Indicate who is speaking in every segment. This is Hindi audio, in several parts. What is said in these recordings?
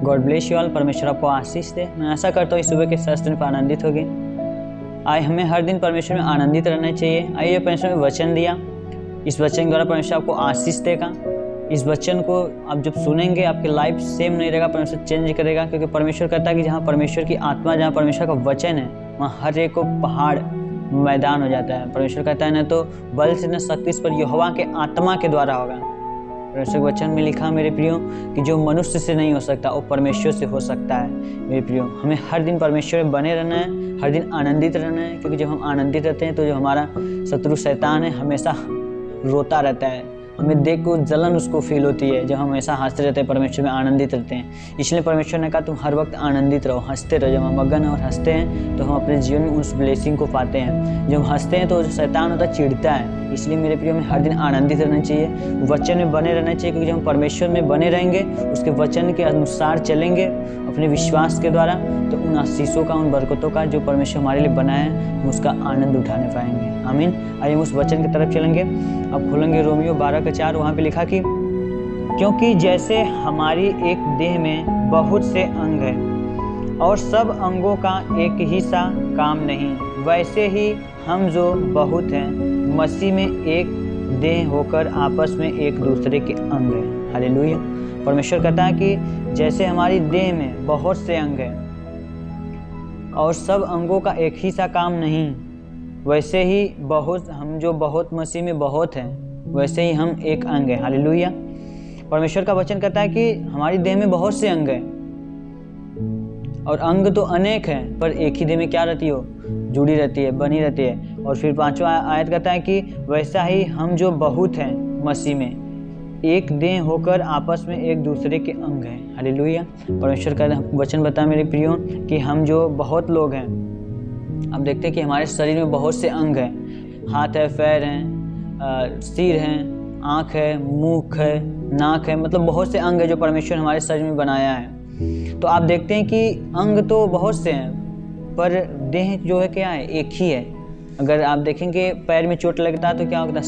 Speaker 1: God bless you all. परमेश्वर आपको आशीष दे। मैं आशा करता हूँ इस सुबह के शास्त्र में आनंदित होगी। आए हमें हर दिन परमेश्वर में आनंदित रहना चाहिए। आइए परमेश्वर ने वचन दिया, इस वचन के द्वारा परमेश्वर आपको आशीष देगा। इस वचन को आप जब सुनेंगे आपकी लाइफ सेम नहीं रहेगा, परमेश्वर चेंज करेगा। क्योंकि परमेश्वर कहता है कि जहाँ परमेश्वर की आत्मा, जहाँ परमेश्वर का वचन है, वहाँ हर एक को पहाड़ मैदान हो जाता है। परमेश्वर कहता है न तो बल से न शक्ति से, पर यहोवा के आत्मा के द्वारा होगा। परमेश्वर के वचन में लिखा मेरे प्रियो कि जो मनुष्य से नहीं हो सकता वो परमेश्वर से हो सकता है। मेरे प्रियो, हमें हर दिन परमेश्वर में बने रहना है, हर दिन आनंदित रहना है। क्योंकि जब हम आनंदित रहते हैं तो जो हमारा शत्रु शैतान है हमेशा रोता रहता है, हमें देख को जलन उसको फील होती है। जब हम हमेशा हंसते रहते हैं, परमेश्वर में आनंदित रहते हैं। इसलिए परमेश्वर ने कहा तुम हर वक्त आनंदित रहो, हंसते रहो। जब हम मगन और हंसते हैं तो हम अपने जीवन में उस ब्लेसिंग को पाते हैं। जब हंसते हैं तो जो शैतान होता है चिढ़ता है। इसलिए मेरे प्रियो, में हर दिन आनंदित रहना चाहिए, वचन में बने रहना चाहिए। क्योंकि जब हम परमेश्वर में बने रहेंगे, उसके वचन के अनुसार चलेंगे अपने विश्वास के द्वारा, तो उन आशीषों का, उन बरकतों का जो परमेश्वर हमारे लिए बनाया है, हम उसका आनंद उठाने पाएंगे। आमीन। आइए हम उस वचन की तरफ चलेंगे। अब खोलेंगे रोमियो 12:4। वहाँ पे लिखा कि क्योंकि जैसे हमारी एक देह में बहुत से अंग हैं और सब अंगों का एक ही सा काम नहीं, वैसे ही हम जो बहुत हैं मसीह में एक देह होकर आपस में एक दूसरे के अंग हैं। हालेलुया। परमेश्वर कहता है कि जैसे हमारी देह में बहुत से अंग हैं और सब अंगों का एक ही सा काम नहीं, वैसे ही हम जो बहुत मसीह में बहुत हैं, वैसे ही हम एक अंग हैं। हालेलुया। परमेश्वर का वचन कहता है कि हमारी देह में बहुत से अंग हैं, और अंग तो अनेक हैं, पर एक ही देह में क्या रहती हो, जुड़ी रहती है, बनी रहती है। और फिर 5वां आयत कहता है कि वैसा ही हम जो बहुत हैं मसीह में, एक देह होकर आपस में एक दूसरे के अंग हैं। हालेलुया। परमेश्वर का वचन बताया मेरे प्रियो कि हम जो बहुत लोग हैं, अब देखते हैं कि हमारे शरीर में बहुत से अंग हैं। हाथ है, पैर हैं, सिर हैं, आँख है, मुख है, नाक है, मतलब बहुत से अंग है जो परमेश्वर हमारे शरीर में बनाया है। तो आप देखते हैं कि अंग तो बहुत से हैं, पर देह जो है क्या है, एक ही है। अगर आप देखेंगे पैर में चोट लगता है तो क्या होता है,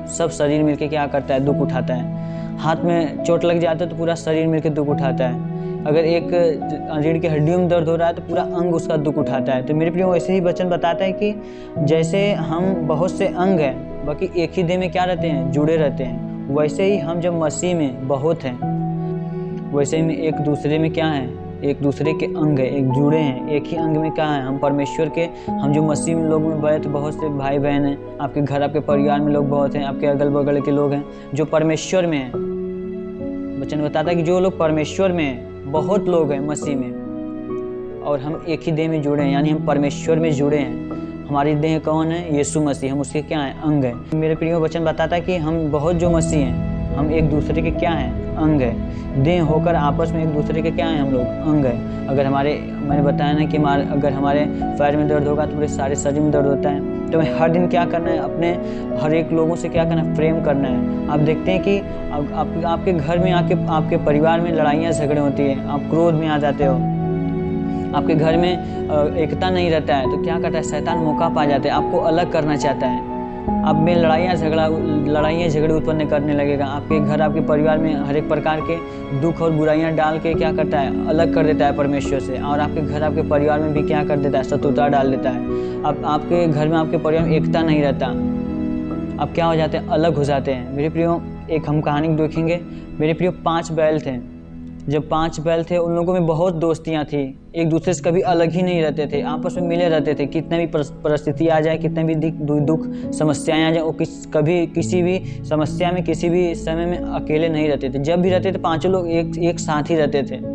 Speaker 1: सब शरीर मिलके क्या करता है, दुख उठाता है। हाथ में चोट लग जाता है तो पूरा शरीर मिलके दुख उठाता है। अगर एक रीढ़ की हड्डियों में दर्द हो रहा है तो पूरा अंग उसका दुख उठाता है। तो मेरे प्रियो, वैसे ही वचन बताता है कि जैसे हम बहुत से अंग हैं, बाकी एक ही देह में क्या रहते हैं, जुड़े रहते हैं, वैसे ही हम जब मसीह में बहुत हैं, वैसे ही में एक दूसरे में क्या है, एक दूसरे के अंग है, एक जुड़े हैं। एक ही अंग में क्या है, हम परमेश्वर के, हम जो मसीह में लोग में बड़े, तो बहुत से भाई बहन हैं, आपके घर, आपके परिवार में लोग बहुत हैं, आपके अगल बगल के लोग हैं जो परमेश्वर में हैं। वचन बताता है कि जो लोग परमेश्वर में हैं, बहुत लोग हैं मसीह में, और हम एक ही देह में जुड़े हैं, यानी हम परमेश्वर में जुड़े हैं। हमारी देह कौन है, यीशु मसीह, हम उसके क्या हैं, अंग हैं। मेरे प्रियो, वचन बताता है कि हम बहुत जो मसीह हैं, हम एक दूसरे के क्या हैं, अंग है। देह होकर आपस में एक दूसरे के क्या हैं, हम लोग अंग हैं। अगर मैंने बताया ना कि अगर हमारे पैर में दर्द होगा तो पूरे सारे शरीर में दर्द होता है। तो हमें हर दिन क्या करना है, अपने हर एक लोगों से क्या करना है, प्रेम करना है। आप देखते हैं कि आपके घर में आपके परिवार में लड़ाइयाँ झगड़े होती है, आप क्रोध में आ जाते हो, आपके घर में एकता नहीं रहता है, तो क्या करता है, शैतान मौका पा जाता है, आपको अलग करना चाहता है। आप में लड़ाइयाँ झगड़े उत्पन्न करने लगेगा। आपके घर, आपके परिवार में हर एक प्रकार के दुख और बुराइयाँ डाल के क्या करता है, अलग कर देता है परमेश्वर से। और आपके घर, आपके परिवार में भी क्या कर देता है, शत्रुता डाल देता है। अब आपके घर में, आपके परिवार में एकता नहीं रहता, अब क्या हो जाते हैं, अलग हो जाते हैं। मेरे प्रियो, एक हम कहानी देखेंगे। मेरे प्रियो, 5 बैल थे। जब 5 बैल थे, उन लोगों में बहुत दोस्तियाँ थी, एक दूसरे से कभी अलग ही नहीं रहते थे, आपस में मिले रहते थे। कितने भी परिस्थिति आ जाए, कितने भी दुख समस्याएं आ जाए, वो कभी किसी भी समस्या में, किसी भी समय में अकेले नहीं रहते थे। जब भी रहते थे, 5 लोग एक साथ ही रहते थे।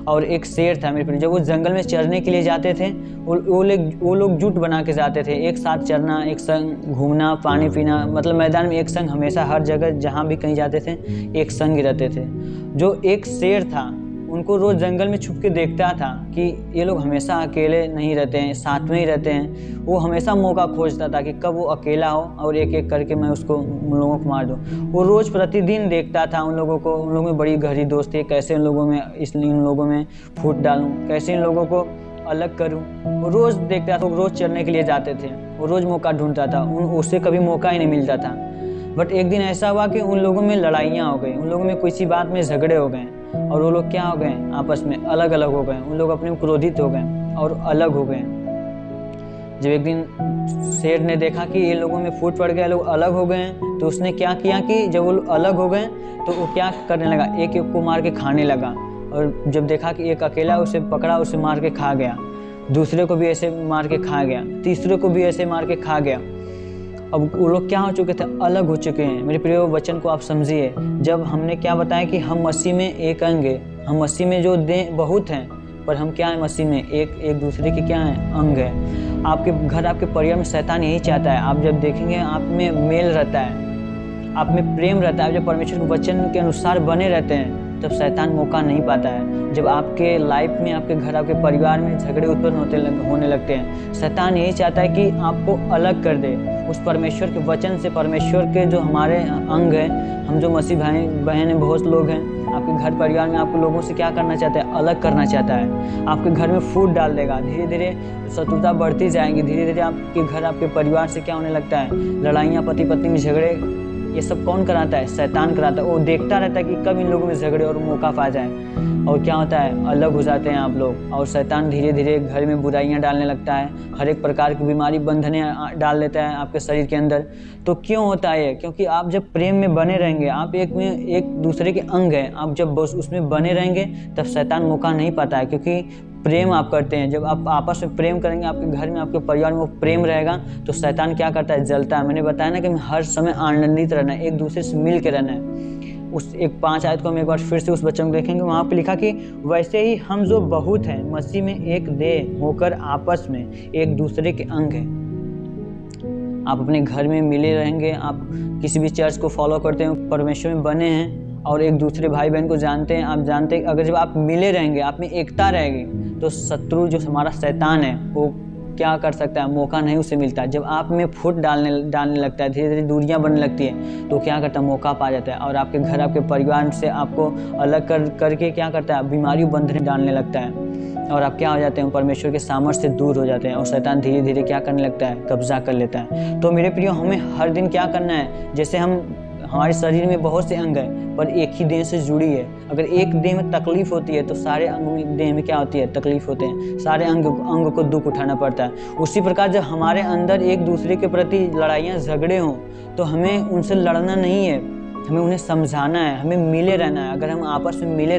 Speaker 1: और एक शेर था मेरे प्रिय, जब वो जंगल में चरने के लिए जाते थे, वो लोग जुट बना के जाते थे, एक साथ चरना, एक संग घूमना, पानी पीना, मतलब मैदान में एक संग, हमेशा हर जगह जहाँ भी कहीं जाते थे एक संग ही रहते थे। जो एक शेर था, उनको रोज जंगल में छुप के देखता था कि ये लोग हमेशा अकेले नहीं रहते हैं, साथ में ही रहते हैं। वो हमेशा मौका खोजता था कि कब वो अकेला हो और एक एक करके मैं उन लोगों को मार दूँ। वो रोज़ प्रतिदिन देखता था उन लोगों को, उन लोगों में बड़ी गहरी दोस्ती, कैसे इन लोगों में फूट डालूं, कैसे इन लोगों को अलग करूं। वो रोज़ देखता था, वो रोज़ चरने के लिए जाते थे, वो रोज़ मौका ढूंढता था, उससे कभी मौका ही नहीं मिलता था। बट एक दिन ऐसा हुआ कि उन लोगों में लड़ाइयाँ हो गई, उन लोगों में किसी बात में झगड़े हो गए। और वो लोग क्या हो गए, आपस में अलग अलग हो गए। उन लोग अपने में क्रोधित हो गए और अलग हो गए। जब एक दिन शेर ने देखा कि ये लोगों में फूट पड़ गया, लोग अलग हो गए हैं, तो उसने क्या किया कि जब वो अलग हो गए तो वो क्या करने लगा, एक एक को मार के खाने लगा। और जब देखा कि एक अकेला, उसे पकड़ा, उसे मार के खा गया। दूसरे को भी ऐसे मार के खा गया, तीसरे को भी ऐसे मार के खा गया। अब वो लोग क्या हो चुके थे, अलग हो चुके हैं। मेरे प्रिय वचन को आप समझिए। जब हमने क्या बताया कि हम मसीह में एक अंग है, हम मसीह में जो देह बहुत हैं, पर हम क्या है मसीह में एक दूसरे के क्या है, अंग है। आपके घर, आपके परिवार में शैतान यही चाहता है। आप जब देखेंगे आप में मेल रहता है, आप में प्रेम रहता है, जब परमेश्वर के वचन के अनुसार बने रहते हैं, तब शैतान मौका नहीं पाता है। जब आपके लाइफ में, आपके घर, आपके परिवार में झगड़े उत्पन्न होने लगते हैं, शैतान यही चाहता है कि आपको अलग कर दे उस परमेश्वर के वचन से। परमेश्वर के जो हमारे अंग हैं, हम जो मसीह भाई बहन हैं, बहुत लोग हैं, आपके घर परिवार में आपको लोगों से क्या करना चाहता है, अलग करना चाहता है। आपके घर में फूट डाल देगा, धीरे धीरे शत्रुता बढ़ती जाएंगी, धीरे धीरे आपके घर, आपके परिवार से क्या होने लगता है, लड़ाइयाँ, पति पत्नी में झगड़े। ये सब कौन कराता है, शैतान कराता है। वो देखता रहता है कि कब इन लोगों में झगड़े और मौका पा जाए, और क्या होता है, अलग हो जाते हैं आप लोग। और शैतान धीरे धीरे घर में बुराइयां डालने लगता है, हर एक प्रकार की बीमारी, बंधने डाल देता है आपके शरीर के अंदर। तो क्यों होता है? क्योंकि आप जब प्रेम में बने रहेंगे, आप एक दूसरे के अंग हैं, आप जब बस उसमें बने रहेंगे, तब शैतान मौका नहीं पाता है। क्योंकि प्रेम आप करते हैं, जब आप आपस में प्रेम करेंगे, आपके घर में, आपके परिवार में वो प्रेम रहेगा, तो शैतान क्या करता है, जलता है। मैंने बताया ना कि हर समय आनंदित रहना है, एक दूसरे से मिल के रहना है। उस एक 5 आयत को हम एक बार फिर से उस बच्चन को देखेंगे। वहाँ पे लिखा कि वैसे ही हम जो बहुत हैं मसीह में एक देह होकर आपस में एक दूसरे के अंग हैं। आप अपने घर में मिले रहेंगे, आप किसी भी चर्च को फॉलो करते हैं, परमेश्वर में बने हैं और एक दूसरे भाई बहन को जानते हैं। आप जानते हैं अगर जब आप मिले रहेंगे, आप में एकता रहेगी, तो शत्रु जो हमारा शैतान है वो क्या कर सकता है, मौका नहीं उसे मिलता है। जब आप में फुट डालने लगता है, धीरे धीरे दूरियां बनने लगती है, तो क्या करता है, मौका पा जाता है। और आपके घर, आपके परिवार से आपको अलग करके क्या करता है, बीमारी बंधने डालने लगता है। और आप क्या हो जाते हैं, परमेश्वर के सामर्थ्य से दूर हो जाते हैं, और शैतान धीरे धीरे क्या करने लगता है, कब्जा कर लेता है। तो मेरे प्रियो, हमें हर दिन क्या करना है, जैसे हमारे शरीर में बहुत से अंग हैं, पर एक ही देह से जुड़ी है। अगर एक देह में तकलीफ होती है, तो सारे अंग में, देह में क्या होती है, तकलीफ होते हैं, सारे अंग को दुख उठाना पड़ता है। उसी प्रकार जब हमारे अंदर एक दूसरे के प्रति लड़ाइयाँ, झगड़े हों, तो हमें उनसे लड़ना नहीं है, हमें उन्हें समझाना है, हमें मिले रहना है। अगर हम आपस में मिले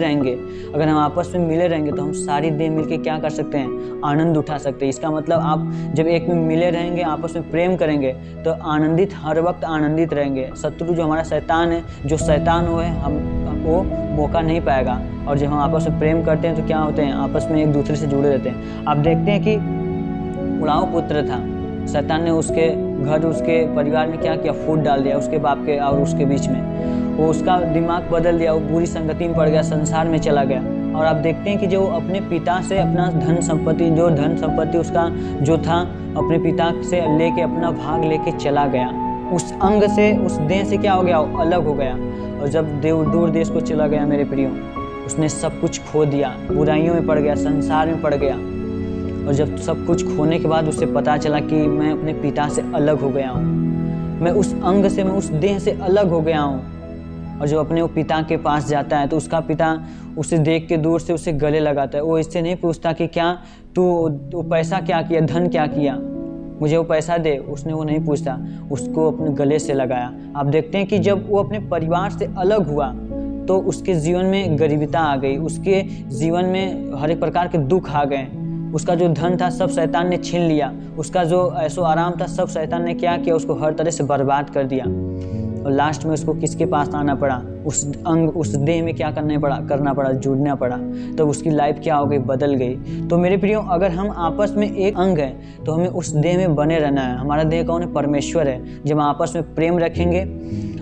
Speaker 1: रहेंगे, तो हम सारी देह मिलके क्या कर सकते हैं, आनंद उठा सकते हैं। इसका मतलब आप जब एक में मिले रहेंगे, आपस में प्रेम करेंगे, तो आनंदित, हर वक्त आनंदित रहेंगे। शत्रु जो हमारा शैतान है, जो शैतान वो मौका नहीं पाएगा। और जब हम आपस में प्रेम करते हैं, तो क्या होते हैं, आपस में एक दूसरे से जुड़े रहते हैं। आप देखते हैं कि उड़ाऊ पुत्र था, शैतान ने उसके घर, उसके परिवार में क्या किया, फूट डाल दिया, उसके बाप के और उसके बीच में। वो उसका दिमाग बदल दिया, वो बुरी संगति में पड़ गया, संसार में चला गया। और आप देखते हैं कि जो अपने पिता से अपना धन संपत्ति उसका जो था, अपने पिता से लेके अपना भाग लेके चला गया। उस अंग से, उस देह से क्या हो गया, वो अलग हो गया। और जब दूर देश को चला गया मेरे प्रियो, उसने सब कुछ खो दिया, बुराइयों में पड़ गया, संसार में पड़ गया। और जब सब कुछ खोने के बाद उसे पता चला कि मैं अपने पिता से अलग हो गया हूँ, मैं उस अंग से, मैं उस देह से अलग हो गया हूँ। और जो अपने वो पिता के पास जाता है, तो उसका पिता उसे देख के दूर से उसे गले लगाता है। वो इससे नहीं पूछता कि क्या तू पैसा क्या किया, धन क्या किया, मुझे वो पैसा दे, उसने वो नहीं पूछता, उसको अपने गले से लगाया। आप देखते हैं कि जब वो अपने परिवार से अलग हुआ, तो उसके जीवन में गरीबता आ गई, उसके जीवन में हर एक प्रकार के दुख आ गए। उसका जो धन था सब शैतान ने छीन लिया, उसका जो ऐशो आराम था सब शैतान ने क्या किया, उसको हर तरह से बर्बाद कर दिया। और लास्ट में उसको किसके पास आना पड़ा, उस अंग, उस देह में क्या करना पड़ा, जुड़ना पड़ा। तो उसकी लाइफ क्या हो गई, बदल गई। तो मेरे प्रियो, अगर हम आपस में एक अंग हैं, तो हमें उस देह में बने रहना है। हमारा देह कौन है, परमेश्वर है। जब हम आपस में प्रेम रखेंगे,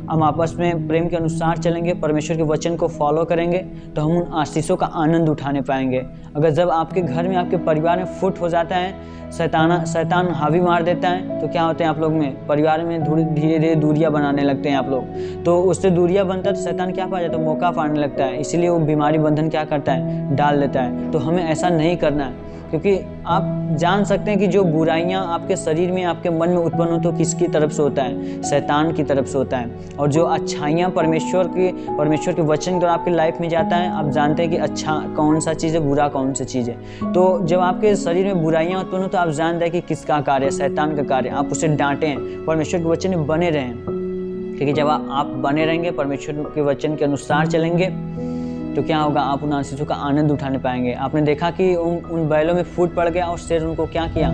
Speaker 1: हम आपस में प्रेम के अनुसार चलेंगे, परमेश्वर के वचन को फॉलो करेंगे, तो हम उन आशीषों का आनंद उठाने पाएंगे। अगर जब आपके घर में, आपके परिवार में फुट हो जाता है, शैतान हावी मार देता है, तो क्या होते हैं आप लोग में, परिवार में धीरे धीरे दूरियां बनाने लगते हैं आप लोग। तो उससे दूरियां बनता है, तो शैतान क्या पा जाता है, मौका पाने लगता है। इसीलिए वो बीमारी बंधन क्या करता है, डाल देता है। तो हमें ऐसा नहीं करना है। क्योंकि आप जान सकते हैं कि जो बुराइयां आपके शरीर में, आपके मन में उत्पन्न हो तो किसकी तरफ से होता है, शैतान की तरफ से होता है। और जो अच्छाइयाँ परमेश्वर के वचन के द्वारा आपकी लाइफ में जाता है, आप जानते हैं कि अच्छा कौन सा चीज़ है, बुरा कौन सा चीज़ है। तो जब आपके शरीर में बुराइयां उत्पन्न हो तो आप जानते हैं कि किसका कार्य है, शैतान का कार्य। आप उसे डांटें, परमेश्वर के वचन में बने रहें, क्योंकि जब आप बने रहेंगे, परमेश्वर के वचन के अनुसार चलेंगे, तो क्या होगा, आप उन आशीषों का आनंद उठाने पाएंगे। आपने देखा कि उन बैलों में फूट पड़ गया और शेर उनको क्या किया,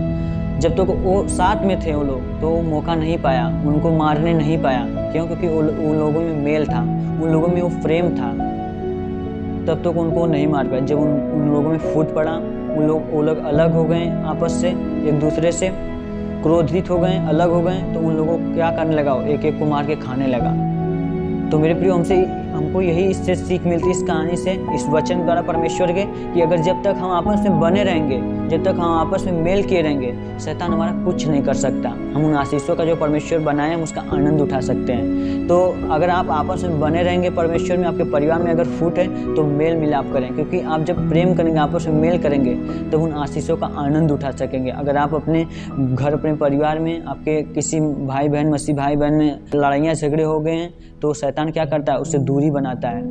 Speaker 1: जब तक वो साथ में थे वो लोग तो मौका नहीं पाया, उनको मारने नहीं पाया। क्यों? क्योंकि उन लोगों में मेल था, उन लोगों में वो प्रेम था, तब तक उनको नहीं मार पाया। जब उन लोगों में फूट पड़ा, वो लोग अलग हो गए, आपस से एक दूसरे से क्रोधित हो गए, अलग हो गए, तो उन लोगों को क्या करने लगा, एक एक को मार के खाने लगा। तो मेरे प्रिय, हमको यही इससे सीख मिलती है, इस कहानी से, इस वचन द्वारा परमेश्वर के, कि अगर जब तक हम आपस में बने रहेंगे, जब तक हम आपस में मेल किए रहेंगे, शैतान हमारा कुछ नहीं कर सकता। हम उन आशीषों का जो परमेश्वर बनाए हम उसका आनंद उठा सकते हैं। तो अगर आप आपस में बने रहेंगे परमेश्वर में, आपके परिवार में अगर फूट है तो मेल मिलाप करें, क्योंकि आप जब प्रेम करेंगे, आपस में मेल करेंगे, तो उन आशीषों का आनंद उठा सकेंगे। अगर आप अपने घर, अपने परिवार में, आपके किसी भाई बहन, मसीह भाई बहन में लड़ाइयाँ झगड़े हो गए हैं, तो शैतान क्या करता है, उससे दूरी बनाता है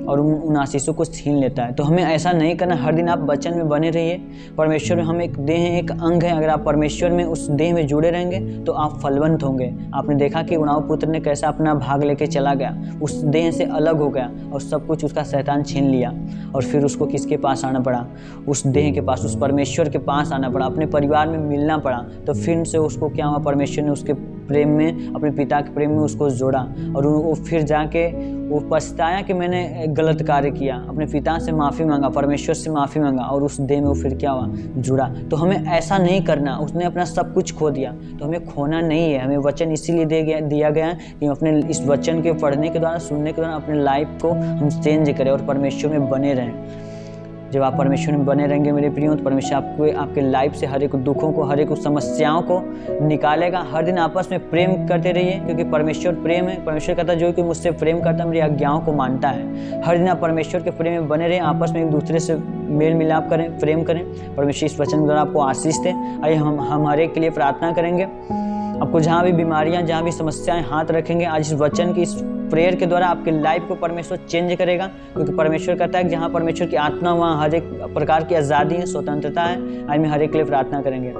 Speaker 1: और उन आशीषों को छीन लेता है। तो हमें ऐसा नहीं करना। हर दिन आप वचन में बने रहिए। परमेश्वर में हम एक देह है, एक अंग है। अगर आप परमेश्वर में, उस देह में जुड़े रहेंगे तो आप फलवंत होंगे। आपने देखा कि उनाव पुत्र ने कैसा अपना भाग लेके चला गया, उस देह से अलग हो गया और सब कुछ उसका शैतान छीन लिया। और फिर उसको किसके पास आना पड़ा, उस देह के पास, उस परमेश्वर के पास आना पड़ा, अपने परिवार में मिलना पड़ा। तो फिर से उसको क्या हुआ, परमेश्वर ने उसके प्रेम में, अपने पिता के प्रेम में उसको जोड़ा और वो फिर जाके वो पछताया कि मैंने गलत कार्य किया, अपने पिता से माफ़ी मांगा, परमेश्वर से माफ़ी मांगा और उस देह में वो फिर क्या हुआ, जुड़ा। तो हमें ऐसा नहीं करना। उसने अपना सब कुछ खो दिया, तो हमें खोना नहीं है। हमें वचन इसीलिए दिया गया कि हम अपने इस वचन के पढ़ने के द्वारा, सुनने के द्वारा अपने लाइफ को हम चेंज करें और परमेश्वर में बने रहें। जब आप परमेश्वर में बने रहेंगे मेरे प्रियो, तो परमेश्वर आपके लाइफ से हर एक दुखों को, हर एक समस्याओं को निकालेगा। हर दिन आपस में प्रेम करते रहिए, क्योंकि परमेश्वर प्रेम है। परमेश्वर कहता है जो कोई मुझसे प्रेम करता है मेरी आज्ञाओं को मानता है। हर दिन आप परमेश्वर के प्रेम में बने रहें, आपस में एक दूसरे से मेल मिलाप करें, प्रेम करें। परमेश्वर इस वचन द्वारा आपको आशीष दें। आइए हम हर एक के लिए प्रार्थना करेंगे। आपको जहाँ भी बीमारियाँ, जहाँ भी समस्याएं हाथ रखेंगे, आज इस वचन की, इस प्रेयर के द्वारा आपके लाइफ को परमेश्वर चेंज करेगा। क्योंकि परमेश्वर कहता है कि जहाँ परमेश्वर की आत्मा, वहाँ हर एक प्रकार की आज़ादी है, स्वतंत्रता है। आज में हर एक के लिए प्रार्थना करेंगे।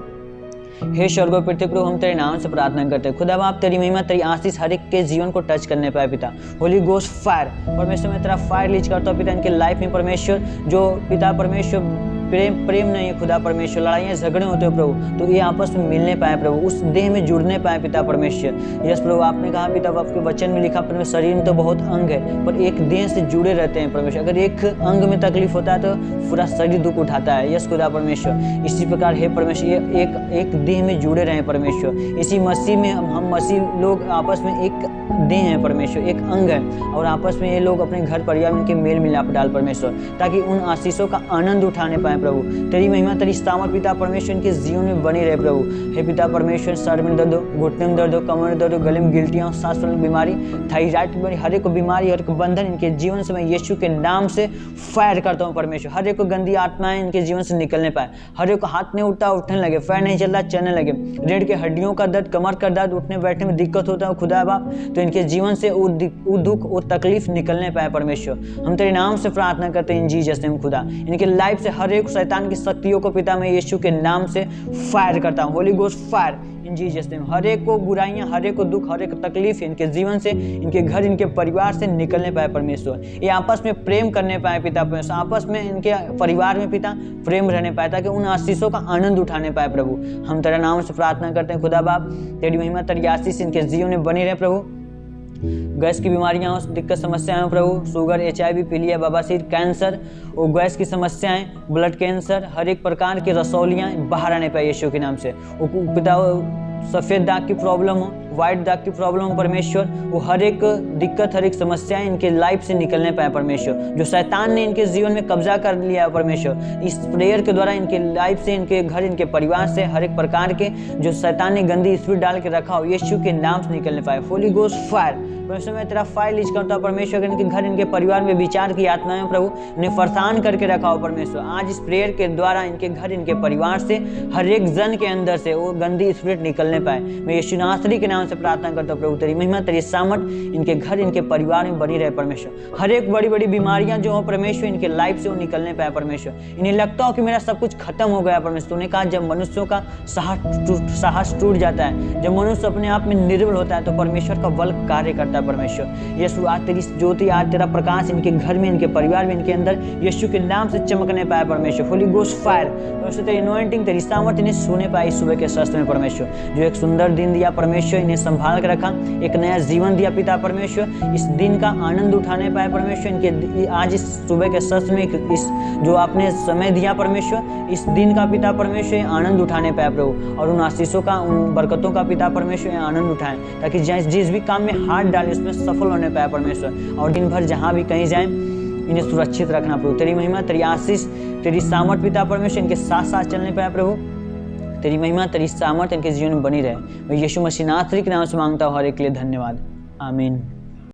Speaker 1: हे स्वर्ग और पृथ्वी प्रभु, हम तेरे नाम से प्रार्थना करते हैं। खुदा बाप, तेरी महिमा, तेरी आशीष हर एक के जीवन को टच करने पाए पिता। होली गोस्ट फायर, परमेश्वर मैं तेरा फायर लीज करता हूँ पिता, इनके लाइफ में परमेश्वर, जो पिता परमेश्वर प्रेम नहीं है खुदा परमेश्वर, लड़ाइयाँ झगड़े होते हो प्रभु, तो ये आपस में मिलने पाए प्रभु, उस देह में जुड़ने पाए पिता परमेश्वर। यस प्रभु, आपने कहा पिता, आपके वचन में लिखा परमेश्वर, शरीर में तो बहुत अंग है पर एक देह से जुड़े रहते हैं परमेश्वर। अगर एक अंग में तकलीफ होता है तो पूरा शरीर दुख उठाता है। यस खुदा परमेश्वर, इसी प्रकार हे परमेश्वर, ये एक देह में जुड़े रहे परमेश्वर। इसी मसीह में हम मसीह लोग आपस में एक देह है परमेश्वर, एक अंग है, और आपस में ये लोग अपने घर परिवार में मेल मिलाप डाल परमेश्वर, ताकि उन आशीषों का आनंद उठाने पाए प्रभु। तेरी महिमा, तेरी सामर्थ पिता परमेश्वर इनके जीवन में बनी रहे प्रभु। हे पिता परमेश्वर, सर में दर्द हो, घुटने में दर्द हो, कमर में दर्द हो, गले में गिल्टियाँ, सांस फूलने की बीमारी, थायराइड की बीमारी, हर एक बीमारी, हर एक बंधन इनके जीवन से मैं यीशु के नाम से फायर करता हूँ परमेश्वर। हर एक को गंदी आत्माएं इनके जीवन से निकलने पाए। हर एक को हाथ नहीं उठता, उठने लगे, पैर नहीं चलता, चलने लगे। रीढ़ के हड्डियों का दर्द, कमर का दर्द, उठने बैठने में दिक्कत होता है खुदा बाप, तो इनके जीवन से वो दुख, वो तकलीफ निकलने पाए परमेश्वर। हम तेरे नाम से प्रार्थना करते हैं इन जीसस नेम खुदा। इनके लाइफ से हर एक शैतान की शक्तियों को पिता मैं यीशु के नाम से फायर करता हूँ। Holy ghost fire in Jesus नेम। हर एक को बुराइयां, हर एक को दुख, हर एक तकलीफ इनके जीवन से, इनके घर, इनके परिवार से निकलने पाए परमेश्वर। ये आपस में प्रेम करने पाए पिता परमेश्वर, आपस में इनके परिवार में पिता प्रेम रहने पाए, ताकि उन आशीषों का आनंद उठाने पाए प्रभु। हम तेरे नाम से प्रार्थना करते हैं खुदा बाप, तेरी महिमा, तेरी आशीष इनके जीवन में बनी रहे प्रभु। गैस की बीमारियां हो, दिक्कत समस्याएं हो प्रभु, शुगर, HIV, पीलिया, बवासीर, कैंसर और गैस की समस्याएं, ब्लड कैंसर, हर एक प्रकार की रसौलियां बाहर आने पाए यीशु के नाम से। पिता, सफ़ेद दाग की प्रॉब्लम हो, वाइट दाग की प्रॉब्लम हो परमेश्वर, वो हर एक दिक्कत, हर एक समस्याएं इनके लाइफ से निकलने पाए परमेश्वर। जो शैतान ने इनके जीवन में कब्जा कर लिया है परमेश्वर, इस प्रेयर के द्वारा इनके लाइफ से, इनके घर, इनके परिवार से हर एक प्रकार के जो शैतान ने गंदी स्पिरिट डाल के रखा हो, यीशु के नाम से निकलने पाए। होली गोस्ट फायर परमेश्वर, मैं तेरा फाइल लीज करता हूँ परमेश्वर, इनके घर, इनके परिवार में विचार की आत्माएं प्रभु उन्हें फरसान करके रखा हो परमेश्वर। आज इस प्रेयर के द्वारा इनके घर, इनके परिवार से, हर एक जन के अंदर से वो गंदी स्पिरिट निकलने पाए। मैं यीशु नासरी के नाम से प्रार्थना करता हूँ प्रभु, तेरी महिमा, तेरी सामर्थ इनके घर, इनके परिवार में बनी रहे परमेश्वर। हर एक बड़ी बड़ी बीमारियां जो हो परमेश्वर इनके लाइफ से वो निकलने पाए परमेश्वर। इन्हें लगता हो कि मेरा सब कुछ खत्म हो गया परमेश्वर। तूने कहा जब मनुष्यों का साहस टूट जाता है, जब मनुष्य अपने आप में निर्बल होता है, तो परमेश्वर का बल कार्य करता है परमेश्वर। यीशु आज तेरी ज्योति, आज तेरा प्रकाश इनके घर में, इनके परिवार में, इनके अंदर यीशु के नाम से चमकने पाए परमेश्वर। होली गोस्ट फायर परमेश्वर, तेरी अनॉइंटिंग, तेरी सामर्थ इन्हें सोने पाई सुबह के शस्त्र में परमेश्वर। जो एक सुंदर दिन दिया परमेश्वर, इन्हें संभाल के रखा, एक नया जीवन दिया पिता परमेश्वर। इस दिन का आनंद उठाने पाए परमेश्वर। इनके आज इस सुबह के शस्त्र में इस जो आपने समय दिया परमेश्वर, इस दिन का पिता परमेश्वर आनंद उठाने पाए प्रभु, और उन आशीषों का, उन बरकतों का पिता परमेश्वर आनंद उठाएं, ताकि जिस भी काम में हाथ डाले उसमें सफल होने पाए परमेश्वर। और दिन भर जहाँ भी कहीं जाए इन्हें सुरक्षित रखना प्रभु। तेरी महिमा, तेरी आशीष, तेरी सामर्थ पिता परमेश्वर इनके साथ साथ चलने पाए प्रभु। तेरी महिमा, तेरी सामर्थ इनके जीवन में बनी रहे। मैं यीशु मसीह नासरी के नाम से मांगता हूँ, हर एक के लिए धन्यवाद। आमीन।